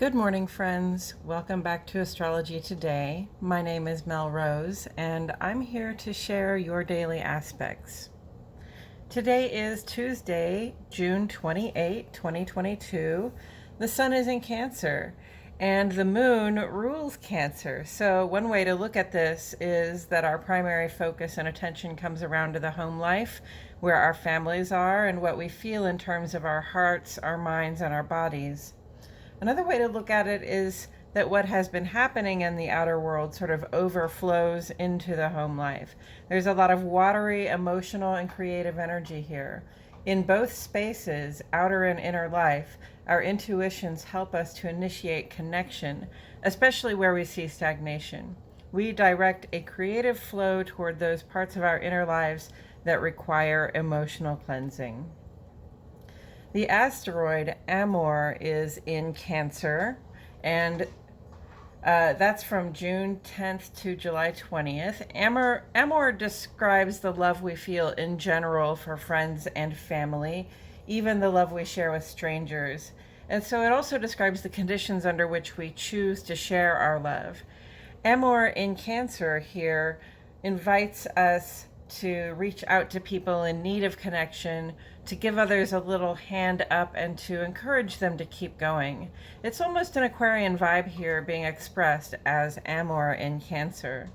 Good morning, friends. Welcome back to Astrology Today. My name is Mel Rose, and I'm here to share your daily aspects. Today is Tuesday, June 28, 2022. The sun is in Cancer, and the moon rules Cancer. So one way to look at this is that our primary focus and attention comes around to the home life, where our families are, and what we feel in terms of our hearts, our minds, and our bodies. Another way to look at it is that what has been happening in the outer world sort of overflows into the home life. There's a lot of watery, emotional, and creative energy here. In both spaces, outer and inner life, our intuitions help us to initiate connection, especially where we see stagnation. We direct a creative flow toward those parts of our inner lives that require emotional cleansing. The asteroid Amor is in Cancer, and that's from June 10th to July 20th. Amor describes the love we feel in general for friends and family, even the love we share with strangers. And so it also describes the conditions under which we choose to share our love. Amor in Cancer here invites us to reach out to people in need of connection, to give others a little hand up, and to encourage them to keep going. It's almost an Aquarian vibe here being expressed as Amor in Cancer.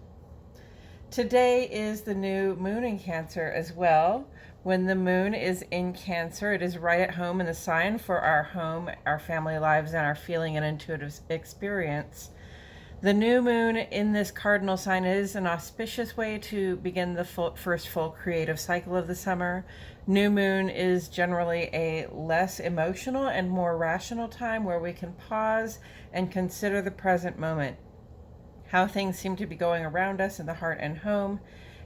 Today is the new moon in Cancer as well. When the moon is in Cancer, it is right at home in the sign for our home, our family lives, and our feeling and intuitive experience. The new moon in this cardinal sign is an auspicious way to begin the first full creative cycle of the summer. New moon is generally a less emotional and more rational time where we can pause and consider the present moment, how things seem to be going around us in the heart and home,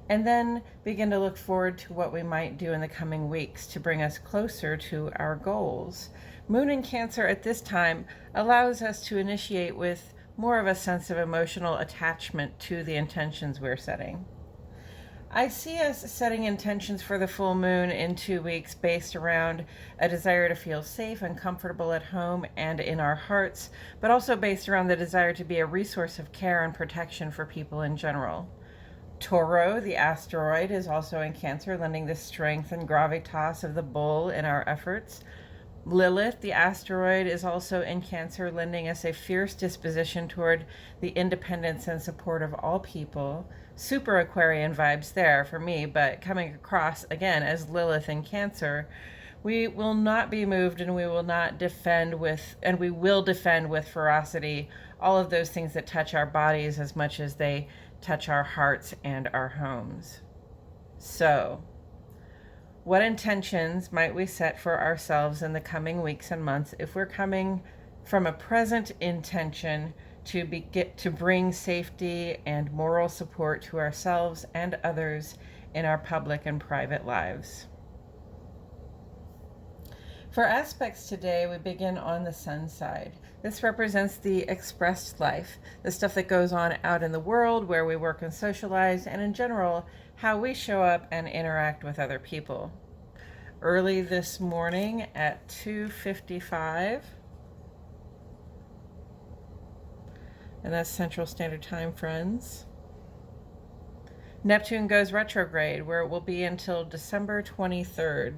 and then begin to look forward to what we might do in the coming weeks to bring us closer to our goals. Moon in Cancer at this time allows us to initiate with more of a sense of emotional attachment to the intentions we're setting. I see us setting intentions for the full moon in 2 weeks based around a desire to feel safe and comfortable at home and in our hearts, but also based around the desire to be a resource of care and protection for people in general. Toro, the asteroid, is also in Cancer, lending the strength and gravitas of the bull in our efforts. Lilith, the asteroid, is also in Cancer, lending us a fierce disposition toward the independence and support of all people. Super Aquarian vibes there for me, but coming across again as Lilith in Cancer. We will not be moved, and we will not defend with, and we will defend with ferocity all of those things that touch our bodies as much as they touch our hearts and our homes. So, what intentions might we set for ourselves in the coming weeks and months if we're coming from a present intention to bring safety and moral support to ourselves and others in our public and private lives? For aspects today, we begin on the sun side. This represents the expressed life, the stuff that goes on out in the world where we work and socialize, and in general, how we show up and interact with other people. Early this morning at 2:55, and that's Central Standard Time, friends, Neptune goes retrograde, where it will be until December 23rd,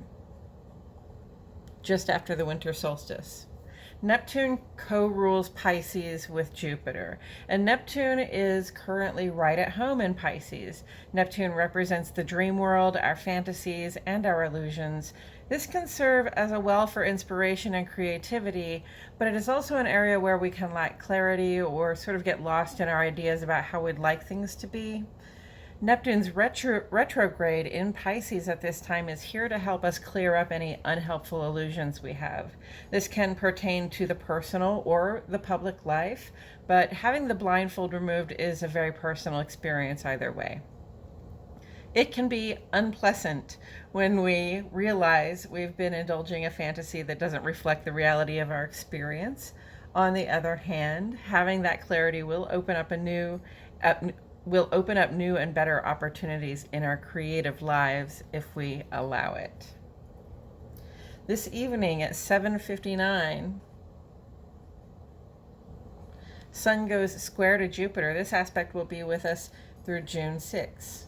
just after the winter solstice. Neptune co-rules Pisces with Jupiter, and Neptune is currently right at home in Pisces. Neptune represents the dream world, our fantasies, and our illusions. This can serve as a well for inspiration and creativity, but it is also an area where we can lack clarity or sort of get lost in our ideas about how we'd like things to be. Neptune's retrograde in Pisces at this time is here to help us clear up any unhelpful illusions we have. This can pertain to the personal or the public life, but having the blindfold removed is a very personal experience either way. It can be unpleasant when we realize we've been indulging a fantasy that doesn't reflect the reality of our experience. On the other hand, having that clarity will open up new and better opportunities in our creative lives if we allow it. This evening at 7:59, Sun goes square to Jupiter. This aspect will be with us through June 6th.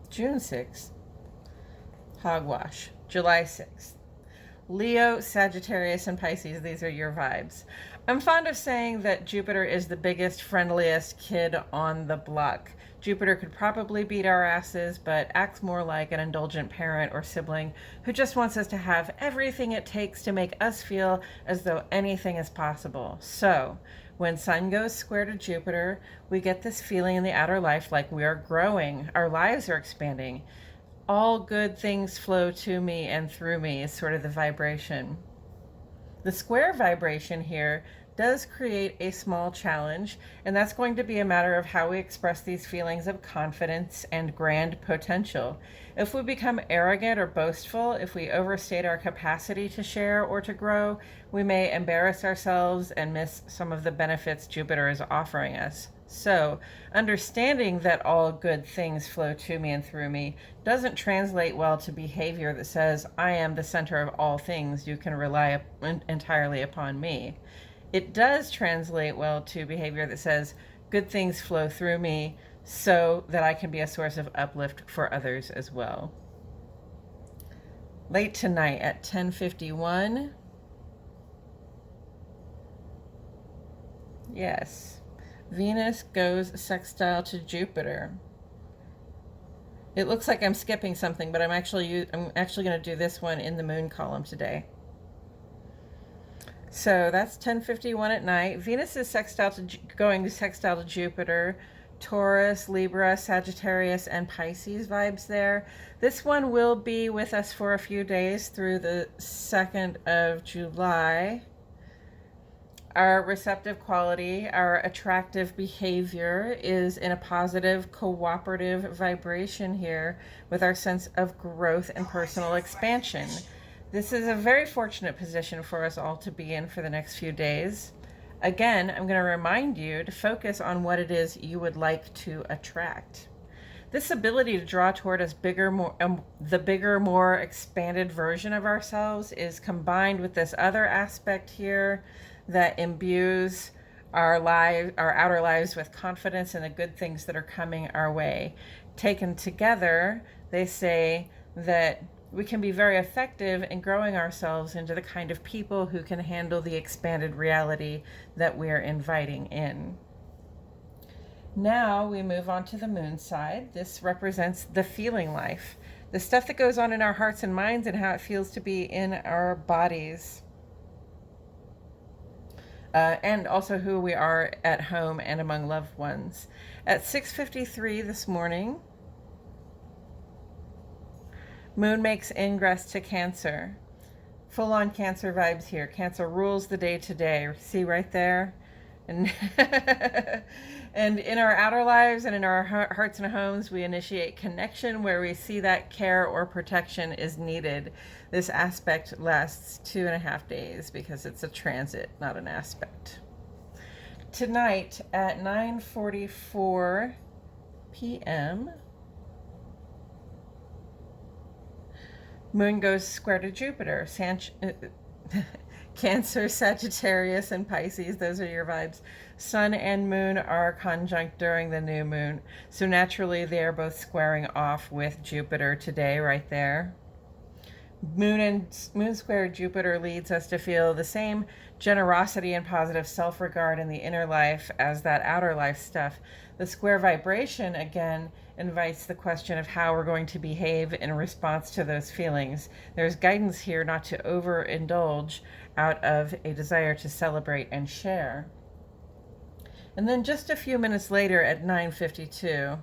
June 6th. Hogwash. July 6th. Leo, Sagittarius, and Pisces, these are your vibes. I'm fond of saying that Jupiter is the biggest, friendliest kid on the block. Jupiter could probably beat our asses, but acts more like an indulgent parent or sibling who just wants us to have everything it takes to make us feel as though anything is possible. So, when Sun goes square to Jupiter, we get this feeling in the outer life like we are growing, our lives are expanding. All good things flow to me and through me is sort of the vibration. The square vibration here does create a small challenge, and that's going to be a matter of how we express these feelings of confidence and grand potential. If we become arrogant or boastful, if we overstate our capacity to share or to grow, we may embarrass ourselves and miss some of the benefits Jupiter is offering us. So, understanding that all good things flow to me and through me doesn't translate well to behavior that says, I am the center of all things, you can rely entirely upon me. It does translate well to behavior that says, good things flow through me so that I can be a source of uplift for others as well. Late tonight at 10:51. Yes. Venus goes sextile to Jupiter. It looks like I'm skipping something, but I'm actually going to do this one in the moon column today. So that's 10:51 at night. Venus is going sextile to Jupiter, Taurus, Libra, Sagittarius, and Pisces vibes there. This one will be with us for a few days through the 2nd of July. Our receptive quality, our attractive behavior is in a positive, cooperative vibration here with our sense of growth and personal expansion. This is a very fortunate position for us all to be in for the next few days. Again, I'm going to remind you to focus on what it is you would like to attract. This ability to draw toward us the bigger, more expanded version of ourselves is combined with this other aspect here that imbues our outer lives with confidence in the good things that are coming our way. Taken together, they say that we can be very effective in growing ourselves into the kind of people who can handle the expanded reality that we're inviting in. Now we move on to the moon side. This represents the feeling life, the stuff that goes on in our hearts and minds and how it feels to be in our bodies. And also who we are at home and among loved ones. At 6:53 this morning, Moon makes ingress to Cancer. Full-on Cancer vibes here. Cancer rules the day today. See right there? And, and in our outer lives and in our hearts and homes, we initiate connection where we see that care or protection is needed. This aspect lasts 2.5 days because it's a transit, not an aspect. Tonight at 9:44 p.m., Moon goes square to Jupiter. Cancer, Sagittarius, and Pisces, those are your vibes. Sun and Moon are conjunct during the new moon. So naturally, they are both squaring off with Jupiter today, right there. Moon square Jupiter leads us to feel the same generosity and positive self-regard in the inner life as that outer life stuff. The square vibration, again, invites the question of how we're going to behave in response to those feelings. There's guidance here not to overindulge out of a desire to celebrate and share. And then just a few minutes later at 9:52,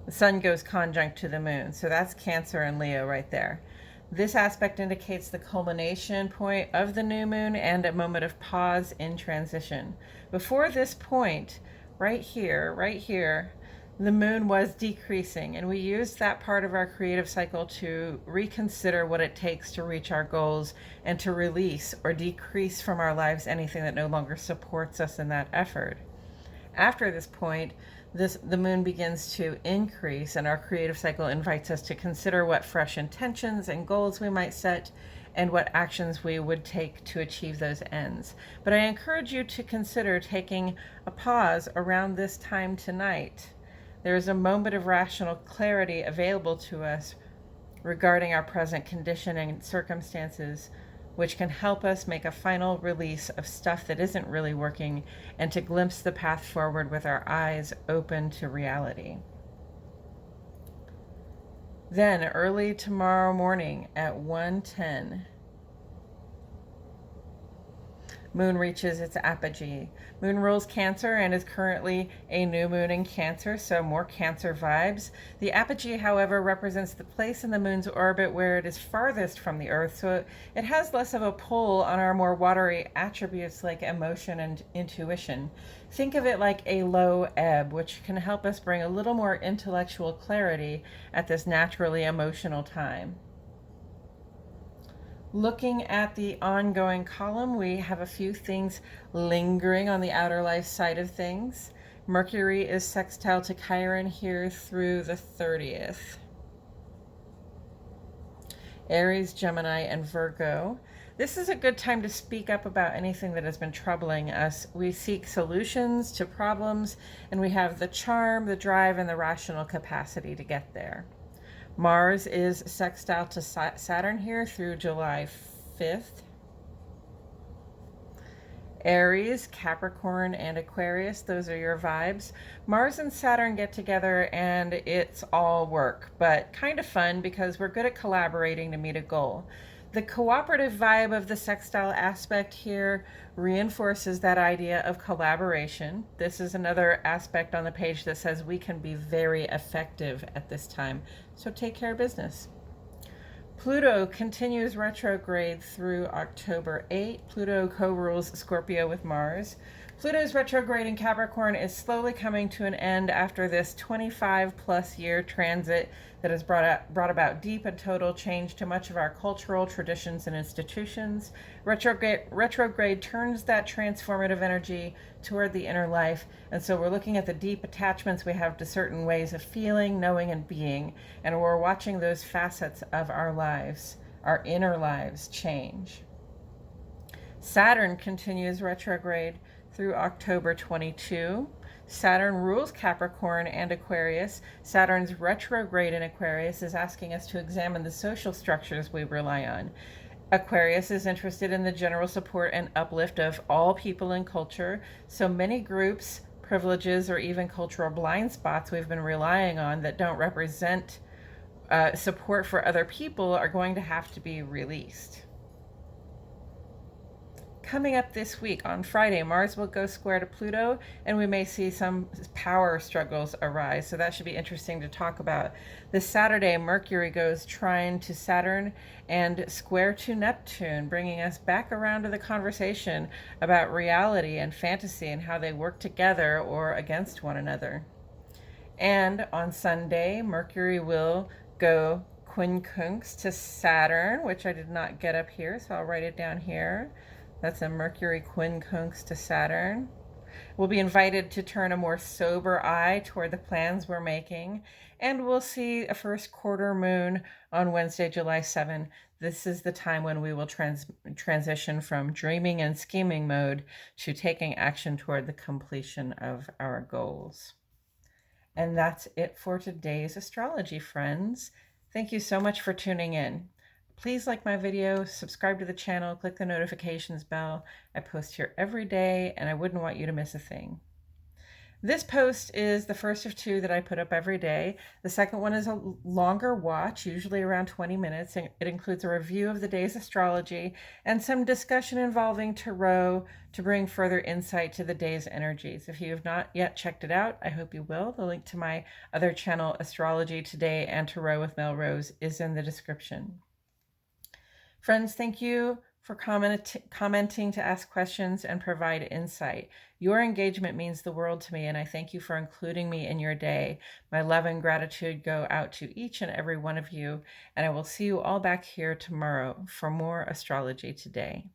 the sun goes conjunct to the moon. So that's Cancer and Leo right there. This aspect indicates the culmination point of the new moon and a moment of pause in transition. Before this point, right here, the moon was decreasing, and we used that part of our creative cycle to reconsider what it takes to reach our goals and to release or decrease from our lives anything that no longer supports us in that effort. After this point, the moon begins to increase, and our creative cycle invites us to consider what fresh intentions and goals we might set and what actions we would take to achieve those ends. But I encourage you to consider taking a pause around this time tonight. There is a moment of rational clarity available to us regarding our present condition and circumstances, which can help us make a final release of stuff that isn't really working and to glimpse the path forward with our eyes open to reality. Then, early tomorrow morning at 1:10, Moon reaches its apogee. Moon rules Cancer and is currently a new moon in Cancer, so more Cancer vibes. The apogee, however, represents the place in the moon's orbit where it is farthest from the Earth, so it has less of a pull on our more watery attributes like emotion and intuition. Think of it like a low ebb, which can help us bring a little more intellectual clarity at this naturally emotional time. Looking at the ongoing column, we have a few things lingering on the outer life side of things. Mercury is sextile to Chiron here through the 30th. Aries, Gemini, and Virgo. This is a good time to speak up about anything that has been troubling us. We seek solutions to problems, and we have the charm, the drive, and the rational capacity to get there. Mars is sextile to Saturn here through July 5th. Aries, Capricorn, and Aquarius, those are your vibes. Mars and Saturn get together and it's all work, but kind of fun because we're good at collaborating to meet a goal. The cooperative vibe of the sextile aspect here reinforces that idea of collaboration. This is another aspect on the page that says we can be very effective at this time, so take care of business. Pluto continues retrograde through October 8. Pluto co-rules Scorpio with Mars. Pluto's retrograde in Capricorn is slowly coming to an end after this 25-plus year transit that has brought about deep and total change to much of our cultural traditions and institutions. Retrograde turns that transformative energy toward the inner life, and so we're looking at the deep attachments we have to certain ways of feeling, knowing, and being, and we're watching those facets of our lives, our inner lives, change. Saturn continues retrograde through October 22. Saturn rules Capricorn and Aquarius. Saturn's retrograde in Aquarius is asking us to examine the social structures we rely on. Aquarius is interested in the general support and uplift of all people and culture, so many groups, privileges, or even cultural blind spots we've been relying on that don't represent support for other people are going to have to be released. Coming up this week on Friday, Mars will go square to Pluto, and we may see some power struggles arise, so that should be interesting to talk about. This Saturday, Mercury goes trine to Saturn and square to Neptune, bringing us back around to the conversation about reality and fantasy and how they work together or against one another. And on Sunday, Mercury will go conjunct to Saturn, which I did not get up here, so I'll write it down here. That's a Mercury conjunct to Saturn. We'll be invited to turn a more sober eye toward the plans we're making, and we'll see a first quarter moon on Wednesday, July 7. This is the time when we will transition from dreaming and scheming mode to taking action toward the completion of our goals. And that's it for today's astrology, friends. Thank you so much for tuning in. Please like my video, subscribe to the channel, click the notifications bell. I post here every day, and I wouldn't want you to miss a thing. This post is the first of two that I put up every day. The second one is a longer watch, usually around 20 minutes. It includes a review of the day's astrology and some discussion involving tarot to bring further insight to the day's energies. If you have not yet checked it out, I hope you will. The link to my other channel, Astrology Today and Tarot with Mel Rose, is in the description. Friends, thank you for commenting to ask questions and provide insight. Your engagement means the world to me, and I thank you for including me in your day. My love and gratitude go out to each and every one of you, and I will see you all back here tomorrow for more Astrology Today.